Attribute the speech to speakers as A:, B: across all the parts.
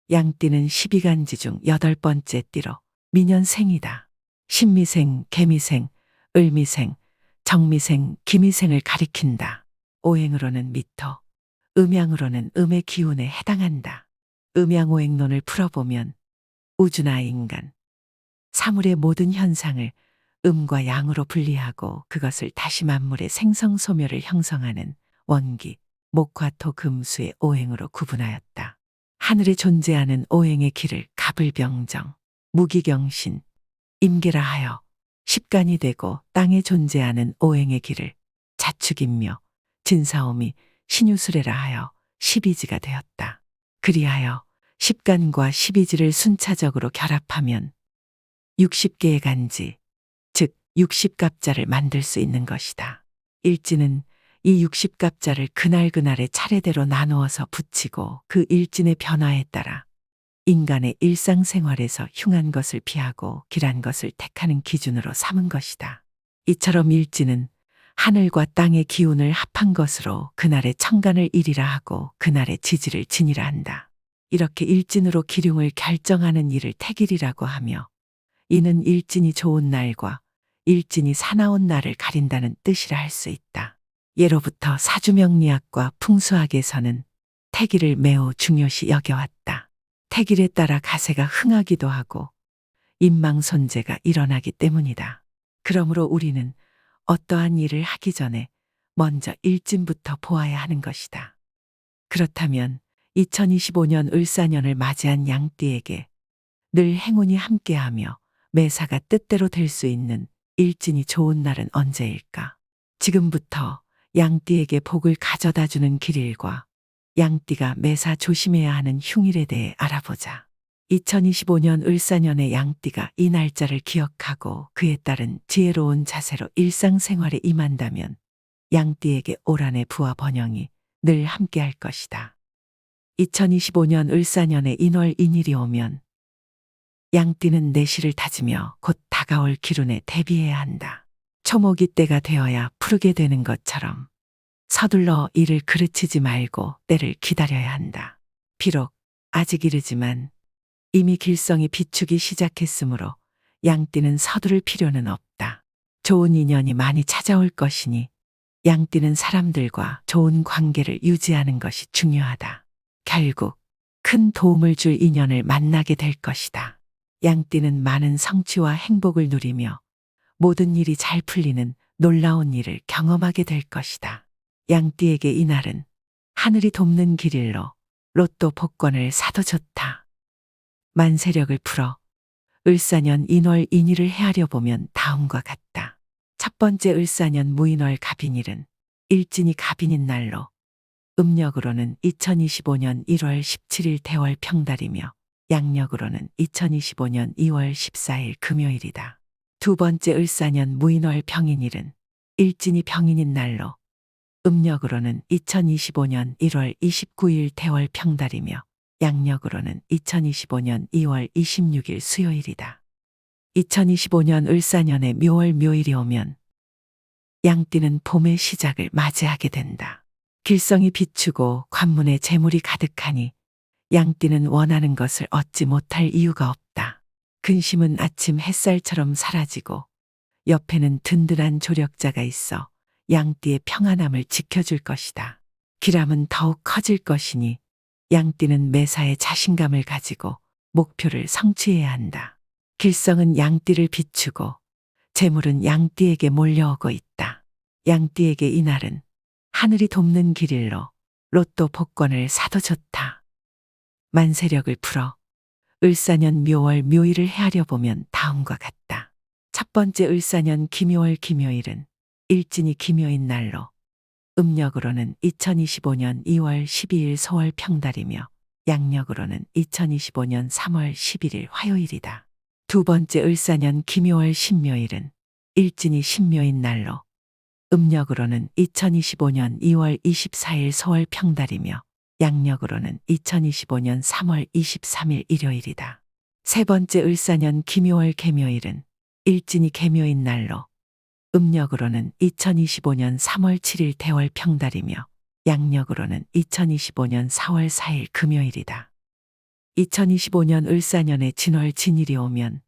A: 양띠는 12간지 중 8번째 띠로 민년생이다. 신미생, 개미생, 을미생, 정미생, 기미생을 가리킨다. 오행으로는 미토, 음양으로는 음의 기운에 해당한다. 음양오행론을 풀어보면 우주나 인간, 사물의 모든 현상을 음과 양으로 분리하고 그것을 다시 만물의 생성소멸을 형성하는 원기, 목화토 금수의 오행으로 구분하였다. 하늘에 존재하는 오행의 길을 갑을병정, 무기경신, 임계라 하여 십간이 되고 땅에 존재하는 오행의 길을 자축인묘, 진사오미, 신유술해라 하여 12지가 되었다. 그리하여 십간과 12지를 순차적으로 결합하면 60개의 간지, 즉 60갑자를 만들 수 있는 것이다. 일지는 이 60갑자를 그날그날의 차례대로 나누어서 붙이고 그 일진의 변화에 따라 인간의 일상생활에서 흉한 것을 피하고 길한 것을 택하는 기준으로 삼은 것이다. 이처럼 일지는 하늘과 땅의 기운을 합한 것으로 그날의 천간을 일이라 하고 그날의 지지를 진이라 한다. 이렇게 일진으로 기륭을 결정하는 일을 태길이라고 하며 이는 일진이 좋은 날과 일진이 사나운 날을 가린다는 뜻이라 할 수 있다. 예로부터 사주명리학과 풍수학에서는 태길을 매우 중요시 여겨왔다. 태길에 따라 가세가 흥하기도 하고 인망손재가 일어나기 때문이다. 그러므로 우리는 어떠한 일을 하기 전에 먼저 일진부터 보아야 하는 것이다. 그렇다면 2025년 을사년을 맞이한 양띠에게 늘 행운이 함께하며 매사가 뜻대로 될 수 있는 일진이 좋은 날은 언제일까? 지금부터 양띠에게 복을 가져다주는 길일과 양띠가 매사 조심해야 하는 흉일에 대해 알아보자. 2025년 을사년의 양띠가 이 날짜를 기억하고 그에 따른 지혜로운 자세로 일상생활에 임한다면 양띠에게 올 한해 부와 번영이 늘 함께할 것이다. 2025년 을사년의 인월인일이 오면 양띠는 내실을 다지며 곧 다가올 기운에 대비해야 한다. 초목이 때가 되어야 푸르게 되는 것처럼 서둘러 일을 그르치지 말고 때를 기다려야 한다. 비록 아직 이르지만 이미 길성이 비추기 시작했으므로 양띠는 서두를 필요는 없다. 좋은 인연이 많이 찾아올 것이니 양띠는 사람들과 좋은 관계를 유지하는 것이 중요하다. 결국 큰 도움을 줄 인연을 만나게 될 것이다. 양띠는 많은 성취와 행복을 누리며 모든 일이 잘 풀리는 놀라운 일을 경험하게 될 것이다. 양띠에게 이날은 하늘이 돕는 길일로 로또 복권을 사도 좋다. 만세력을 풀어 을사년 인월인일을 헤아려 보면 다음과 같다. 첫 번째 을사년 무인월 갑인일은 일진이 갑인인 날로 음력으로는 2025년 1월 17일 대월 평달이며 양력으로는 2025년 2월 14일 금요일이다. 두 번째 을사년 무인월 병인일은 일진이 병인인 날로 음력으로는 2025년 1월 29일 대월 평달이며 양력으로는 2025년 2월 26일 수요일이다. 2025년 을사년의 묘월 묘일이 오면 양띠는 봄의 시작을 맞이하게 된다. 길성이 비추고 관문에 재물이 가득하니 양띠는 원하는 것을 얻지 못할 이유가 없다. 근심은 아침 햇살처럼 사라지고 옆에는 든든한 조력자가 있어 양띠의 평안함을 지켜줄 것이다. 기람은 더욱 커질 것이니 양띠는 매사에 자신감을 가지고 목표를 성취해야 한다. 길성은 양띠를 비추고 재물은 양띠에게 몰려오고 있다. 양띠에게 이날은 하늘이 돕는 길일로 로또 복권을 사도 좋다. 만세력을 풀어 을사년 묘월 묘일을 헤아려 보면 다음과 같다. 첫 번째 을사년 기묘월 기묘일은 일진이 기묘인 날로 음력으로는 2025년 2월 12일 소월 평달이며 양력으로는 2025년 3월 11일 화요일이다. 두 번째 을사년 기묘월 신묘일은 일진이 신묘인 날로 음력으로는 2025년 2월 24일 소월 평달이며 양력으로는 2025년 3월 23일 일요일이다. 세 번째 을사년 기묘월 개묘일은 일진이 개묘인 날로 음력으로는 2025년 3월 7일 대월 평달이며 양력으로는 2025년 4월 4일 금요일이다. 2025년 을사년에 진월 진일이 오면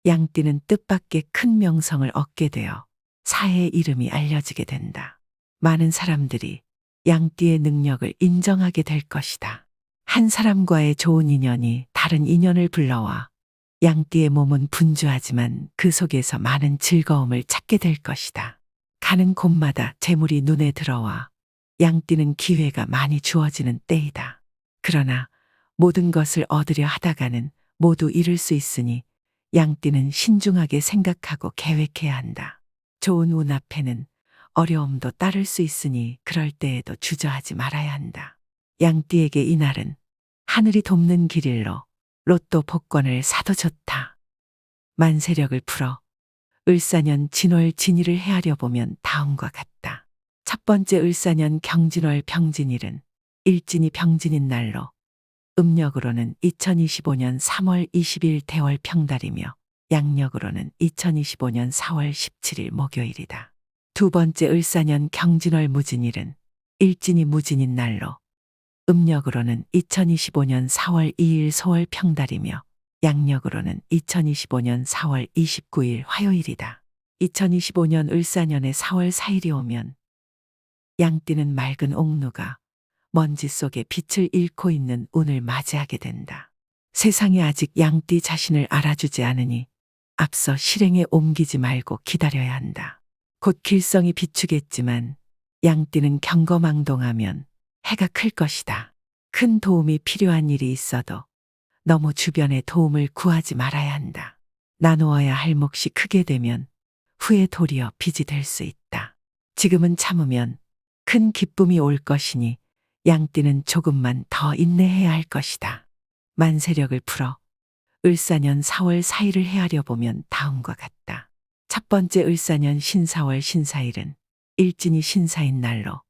A: 양띠는 뜻밖의 큰 명성을 얻게 되어 사해의 이름이 알려지게 된다. 많은 사람들이 양띠의 능력을 인정하게 될 것이다. 한 사람과의 좋은 인연이 다른 인연을 불러와 양띠의 몸은 분주하지만 그 속에서 많은 즐거움을 찾게 될 것이다. 가는 곳마다 재물이 눈에 들어와 양띠는 기회가 많이 주어지는 때이다. 그러나 모든 것을 얻으려 하다가는 모두 잃을 수 있으니 양띠는 신중하게 생각하고 계획해야 한다. 좋은 운 앞에는 어려움도 따를 수 있으니 그럴 때에도 주저하지 말아야 한다. 양띠에게 이날은 하늘이 돕는 길일로 로또 복권을 사도 좋다. 만세력을 풀어 을사년 진월 진일을 헤아려 보면 다음과 같다. 첫 번째 을사년 경진월 병진일은 일진이 병진인 날로 음력으로는 2025년 3월 20일 대월 평달이며 양력으로는 2025년 4월 17일 목요일이다. 두 번째 을사년 경진월 무진일은 일진이 무진인 날로 음력으로는 2025년 4월 2일 소월 평달이며 양력으로는 2025년 4월 29일 화요일이다. 2025년 을사년에 4월 4일이 오면 양띠는 맑은 옥루가 먼지 속에 빛을 잃고 있는 운을 맞이하게 된다. 세상이 아직 양띠 자신을 알아주지 않으니 앞서 실행에 옮기지 말고 기다려야 한다. 곧 길성이 비추겠지만 양띠는 경거망동하면 해가 클 것이다. 큰 도움이 필요한 일이 있어도 너무 주변에 도움을 구하지 말아야 한다. 나누어야 할 몫이 크게 되면 후에 도리어 빚이 될 수 있다. 지금은 참으면 큰 기쁨이 올 것이니 양띠는 조금만 더 인내해야 할 것이다. 만세력을 풀어 을사년 4월 4일을 헤아려 보면 다음과 같다. 첫 번째 을사년 신사월 신사일은 일진이 신사인 날로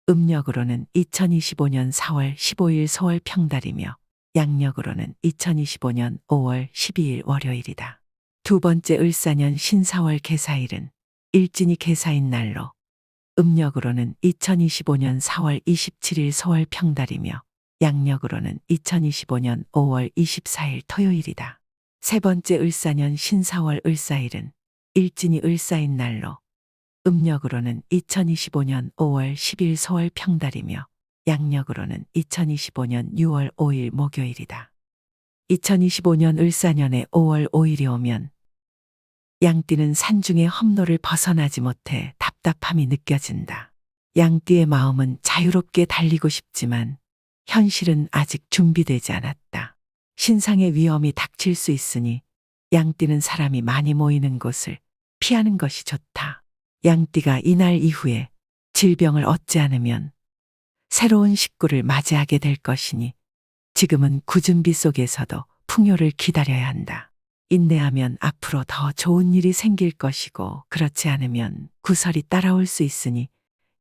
A: 음력으로는 2025년 4월 15일 소월 평달이며 양력으로는 2025년 5월 12일 월요일이다. 두 번째 을사년 신사월 개사일은 일진이 개사인 날로 음력으로는 2025년 4월 27일 소월 평달이며 양력으로는 2025년 5월 24일 토요일이다. 세 번째 을사년 신사월 을사일은 일진이 을사인 날로 음력으로는 2025년 5월 10일 소월 평달이며 양력으로는 2025년 6월 5일 목요일이다. 2025년 을사년에 5월 5일이 오면 양띠는 산중의 험로를 벗어나지 못해 답답함이 느껴진다. 양띠의 마음은 자유롭게 달리고 싶지만 현실은 아직 준비되지 않았다. 신상의 위험이 닥칠 수 있으니 양띠는 사람이 많이 모이는 곳을 피하는 것이 좋다. 양띠가 이날 이후에 질병을 얻지 않으면 새로운 식구를 맞이하게 될 것이니 지금은 구준비 속에서도 풍요를 기다려야 한다. 인내하면 앞으로 더 좋은 일이 생길 것이고 그렇지 않으면 구설이 따라올 수 있으니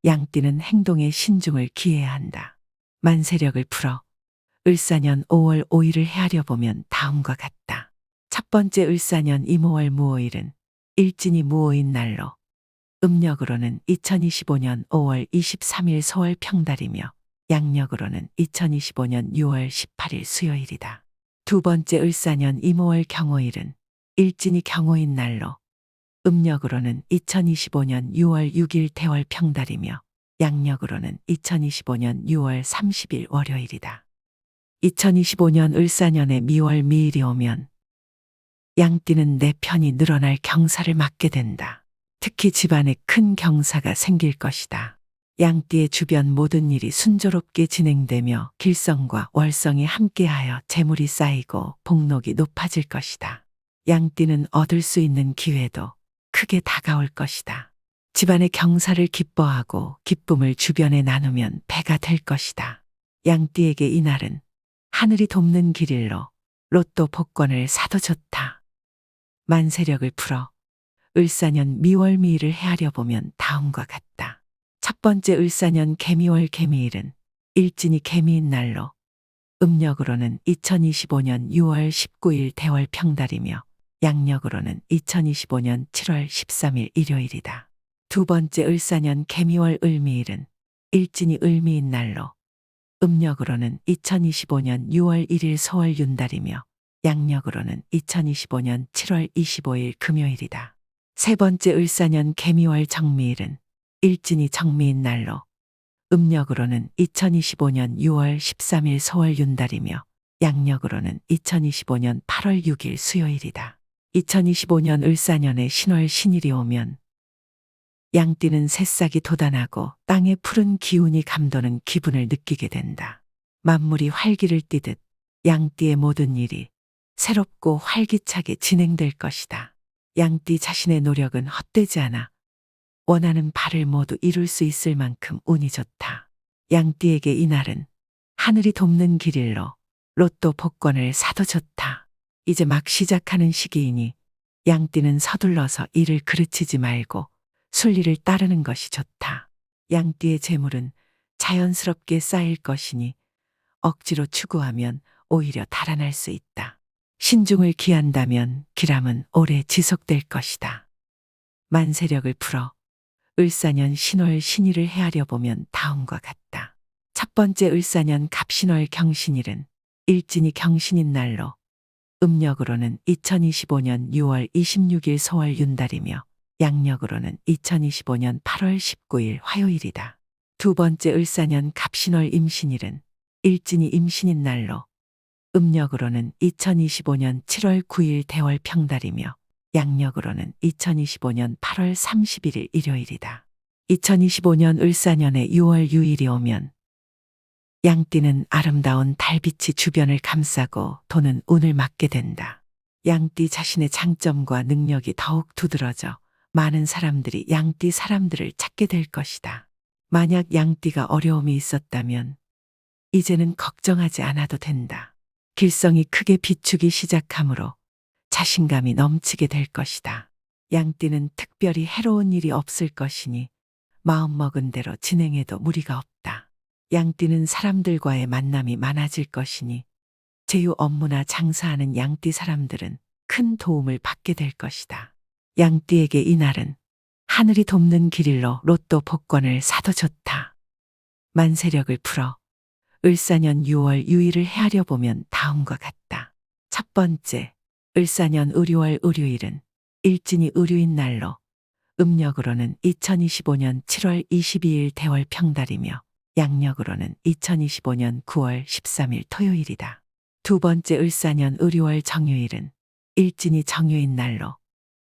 A: 양띠는 행동에 신중을 기해야 한다. 만세력을 풀어 을사년 5월 5일을 헤아려 보면 다음과 같다. 첫 번째 을사년 이모월 무오일은 일진이 무오인 날로 음력으로는 2025년 5월 23일 소월 평달이며 양력으로는 2025년 6월 18일 수요일이다. 두 번째 을사년 이모월 경오일은 일진이 경오인 날로 음력으로는 2025년 6월 6일 대월 평달이며 양력으로는 2025년 6월 30일 월요일이다. 2025년 을사년에 미월 미일이 오면 양띠는 내 편이 늘어날 경사를 맞게 된다. 특히 집안에 큰 경사가 생길 것이다. 양띠의 주변 모든 일이 순조롭게 진행되며 길성과 월성이 함께하여 재물이 쌓이고 복록이 높아질 것이다. 양띠는 얻을 수 있는 기회도 크게 다가올 것이다. 집안의 경사를 기뻐하고 기쁨을 주변에 나누면 배가 될 것이다. 양띠에게 이날은 하늘이 돕는 길일로 로또 복권을 사도 좋다. 만세력을 풀어 을사년 미월 미일을 헤아려 보면 다음과 같다. 첫 번째 을사년 개미월 개미일은 일진이 개미인 날로 음력으로는 2025년 6월 19일 대월 평달이며 양력으로는 2025년 7월 13일 일요일이다. 두 번째 을사년 개미월 을미일은 일진이 을미인 날로 음력으로는 2025년 6월 1일 소월 윤달이며 양력으로는 2025년 7월 25일 금요일이다. 세 번째 을사년 개미월 정미일은 일진이 정미인 날로 음력으로는 2025년 6월 13일 소월 윤달이며 양력으로는 2025년 8월 6일 수요일이다. 2025년 을사년에 신월 신일이 오면 양띠는 새싹이 돋아나고 땅의 푸른 기운이 감도는 기분을 느끼게 된다. 만물이 활기를 띠듯 양띠의 모든 일이 새롭고 활기차게 진행될 것이다. 양띠 자신의 노력은 헛되지 않아 원하는 바를 모두 이룰 수 있을 만큼 운이 좋다. 양띠에게 이날은 하늘이 돕는 길일로 로또 복권을 사도 좋다. 이제 막 시작하는 시기이니 양띠는 서둘러서 일을 그르치지 말고 순리를 따르는 것이 좋다. 양띠의 재물은 자연스럽게 쌓일 것이니 억지로 추구하면 오히려 달아날 수 있다. 신중을 기한다면 기람은 오래 지속될 것이다. 만세력을 풀어 을사년 신월 신일을 헤아려 보면 다음과 같다. 첫 번째 을사년 갑신월 경신일은 일진이 경신인 날로 음력으로는 2025년 6월 26일 소월 윤달이며 양력으로는 2025년 8월 19일 화요일이다. 두 번째 을사년 갑신월 임신일은 일진이 임신인 날로 음력으로는 2025년 7월 9일 대월 평달이며 양력으로는 2025년 8월 31일 일요일이다. 2025년 을사년에 6월 6일이 오면 양띠는 아름다운 달빛이 주변을 감싸고 도는 운을 맞게 된다. 양띠 자신의 장점과 능력이 더욱 두드러져 많은 사람들이 양띠 사람들을 찾게 될 것이다. 만약 양띠가 어려움이 있었다면 이제는 걱정하지 않아도 된다. 길성이 크게 비추기 시작하므로 자신감이 넘치게 될 것이다. 양띠는 특별히 해로운 일이 없을 것이니 마음먹은 대로 진행해도 무리가 없다. 양띠는 사람들과의 만남이 많아질 것이니 제휴 업무나 장사하는 양띠 사람들은 큰 도움을 받게 될 것이다. 양띠에게 이날은 하늘이 돕는 길일로 로또 복권을 사도 좋다. 만세력을 풀어 을사년 6월 6일을 헤아려 보면 다음과 같다. 첫 번째, 을사년 을유월 을유일은 일진이 을유인 날로 음력으로는 2025년 7월 22일 대월 평달이며 양력으로는 2025년 9월 13일 토요일이다. 두 번째 을사년 을유월 정유일은 일진이 정유인 날로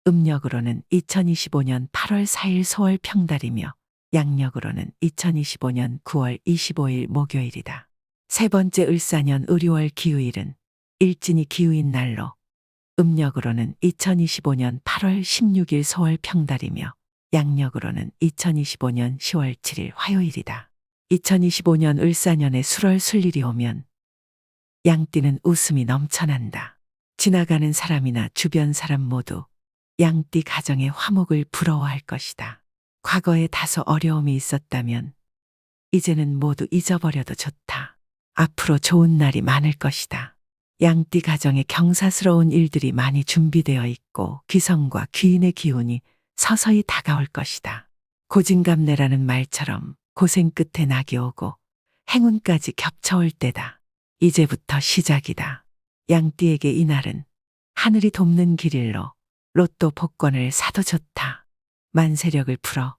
A: 음력으로는 2025년 8월 4일 소월 평달이며 양력으로는 2025년 9월 25일 목요일이다. 세 번째 을사년 을유월 기우일은 일진이 기우인 날로 음력으로는 2025년 8월 16일 소월 평달이며 양력으로는 2025년 10월 7일 화요일이다. 2025년 을사년에 술월 술일이 오면 양띠는 웃음이 넘쳐난다. 지나가는 사람이나 주변 사람 모두 양띠 가정의 화목을 부러워할 것이다. 과거에 다소 어려움이 있었다면 이제는 모두 잊어버려도 좋다. 앞으로 좋은 날이 많을 것이다. 양띠 가정에 경사스러운 일들이 많이 준비되어 있고 귀성과 귀인의 기운이 서서히 다가올 것이다. 고진감래라는 말처럼 고생 끝에 낙이 오고 행운까지 겹쳐올 때다. 이제부터 시작이다. 양띠에게 이날은 하늘이 돕는 길일로 로또 복권을 사도 좋다. 만세력을 풀어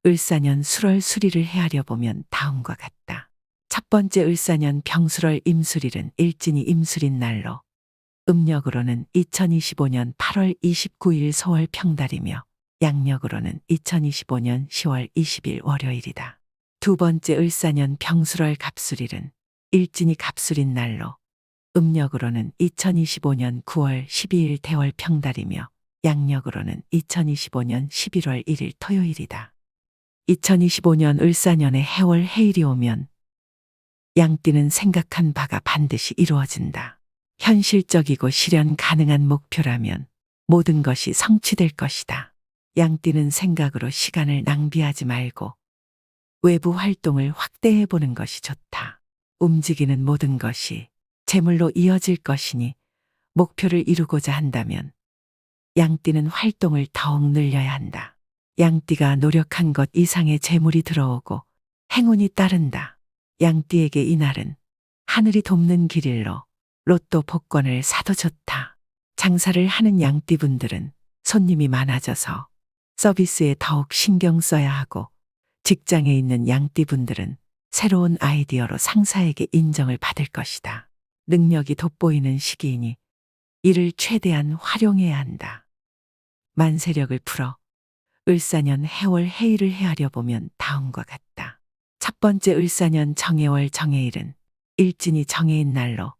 A: 을사년 술월 술일을 헤아려 보면 다음과 같다. 첫 번째 을사년 병술월 임술일은 일진이 임술인 날로 음력으로는 2025년 8월 29일 소월 평달이며 양력으로는 2025년 10월 20일 월요일이다. 두 번째 을사년 병술월 갑술일은 일진이 갑술인 날로 음력으로는 2025년 9월 12일 대월 평달이며 양력으로는 2025년 11월 1일 토요일이다. 2025년 을사년에 해월 해일이 오면 양띠는 생각한 바가 반드시 이루어진다. 현실적이고 실현 가능한 목표라면 모든 것이 성취될 것이다. 양띠는 생각으로 시간을 낭비하지 말고 외부 활동을 확대해 보는 것이 좋다. 움직이는 모든 것이 재물로 이어질 것이니 목표를 이루고자 한다면 양띠는 활동을 더욱 늘려야 한다. 양띠가 노력한 것 이상의 재물이 들어오고 행운이 따른다. 양띠에게 이날은 하늘이 돕는 길일로 로또 복권을 사도 좋다. 장사를 하는 양띠분들은 손님이 많아져서 서비스에 더욱 신경 써야 하고, 직장에 있는 양띠분들은 새로운 아이디어로 상사에게 인정을 받을 것이다. 능력이 돋보이는 시기이니 이를 최대한 활용해야 한다. 만세력을 풀어 을사년 해월 해일을 헤아려 보면 다음과 같다. 첫 번째 을사년 정해월 정해일은 일진이 정해인 날로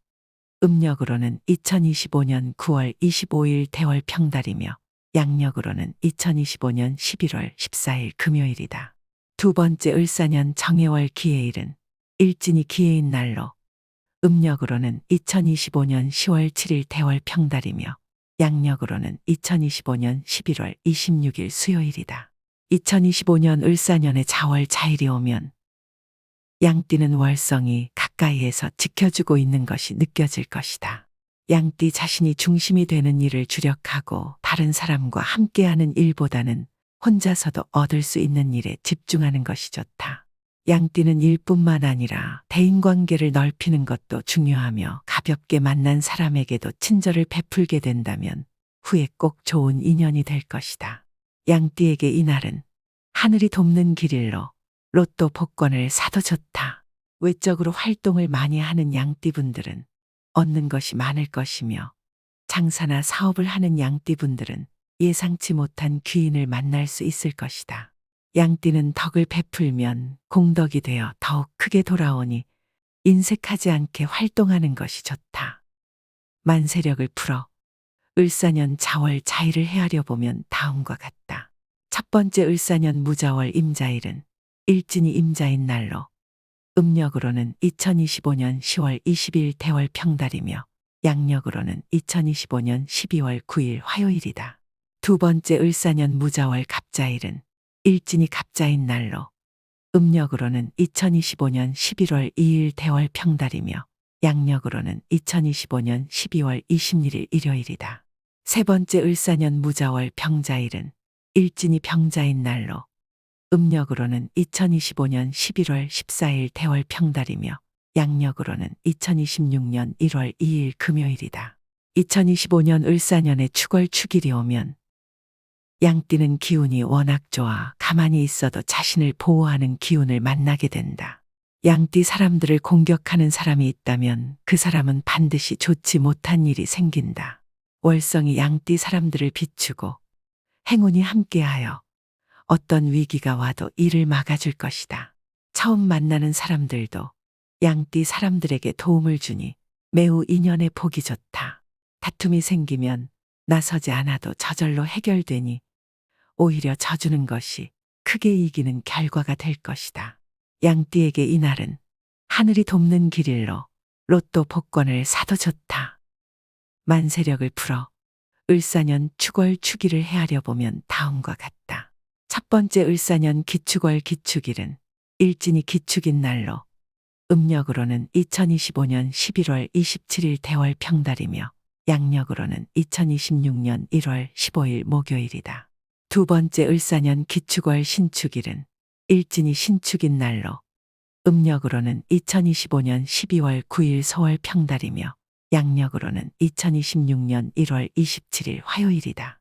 A: 음력으로는 2025년 9월 25일 대월 평달이며 양력으로는 2025년 11월 14일 금요일이다. 두 번째 을사년 정해월 기해일은 일진이 기해인 날로 음력으로는 2025년 10월 7일 대월 평달이며 양력으로는 2025년 11월 26일 수요일이다. 2025년 을사년의 자월 자일이 오면 양띠는 월성이 가까이에서 지켜주고 있는 것이 느껴질 것이다. 양띠 자신이 중심이 되는 일을 주력하고 다른 사람과 함께하는 일보다는 혼자서도 얻을 수 있는 일에 집중하는 것이 좋다. 양띠는 일뿐만 아니라 대인관계를 넓히는 것도 중요하며, 가볍게 만난 사람에게도 친절을 베풀게 된다면 후에 꼭 좋은 인연이 될 것이다. 양띠에게 이날은 하늘이 돕는 길일로 로또 복권을 사도 좋다. 외적으로 활동을 많이 하는 양띠분들은 얻는 것이 많을 것이며, 장사나 사업을 하는 양띠분들은 예상치 못한 귀인을 만날 수 있을 것이다. 양띠는 덕을 베풀면 공덕이 되어 더욱 크게 돌아오니 인색하지 않게 활동하는 것이 좋다. 만세력을 풀어 을사년 자월 자일을 헤아려 보면 다음과 같다. 첫 번째 을사년 무자월 임자일은 일진이 임자인 날로 음력으로는 2025년 10월 20일 대월 평달이며 양력으로는 2025년 12월 9일 화요일이다. 두 번째 을사년 무자월 갑자일은 일진이 갑자인 날로 음력으로는 2025년 11월 2일 대월 평달이며 양력으로는 2025년 12월 26일 일요일이다. 세 번째 을사년 무자월 병자일은 일진이 병자인 날로 음력으로는 2025년 11월 14일 대월 평달이며 양력으로는 2026년 1월 2일 금요일이다. 2025년 을사년에 축월 축일이 오면 양띠는 기운이 워낙 좋아 가만히 있어도 자신을 보호하는 기운을 만나게 된다. 양띠 사람들을 공격하는 사람이 있다면 그 사람은 반드시 좋지 못한 일이 생긴다. 월성이 양띠 사람들을 비추고 행운이 함께하여 어떤 위기가 와도 이를 막아줄 것이다. 처음 만나는 사람들도 양띠 사람들에게 도움을 주니 매우 인연에 복이 좋다. 다툼이 생기면 나서지 않아도 저절로 해결되니 오히려 져주는 것이 크게 이기는 결과가 될 것이다. 양띠에게 이날은 하늘이 돕는 길일로 로또 복권을 사도 좋다. 만세력을 풀어 을사년 축월 축일을 헤아려 보면 다음과 같다. 첫 번째 을사년 기축월 기축일은 일진이 기축인 날로 음력으로는 2025년 11월 27일 대월 평달이며 양력으로는 2026년 1월 15일 목요일이다. 두 번째 을사년 기축월 신축일은 일진이 신축인 날로 음력으로는 2025년 12월 9일 소월 평달이며 양력으로는 2026년 1월 27일 화요일이다.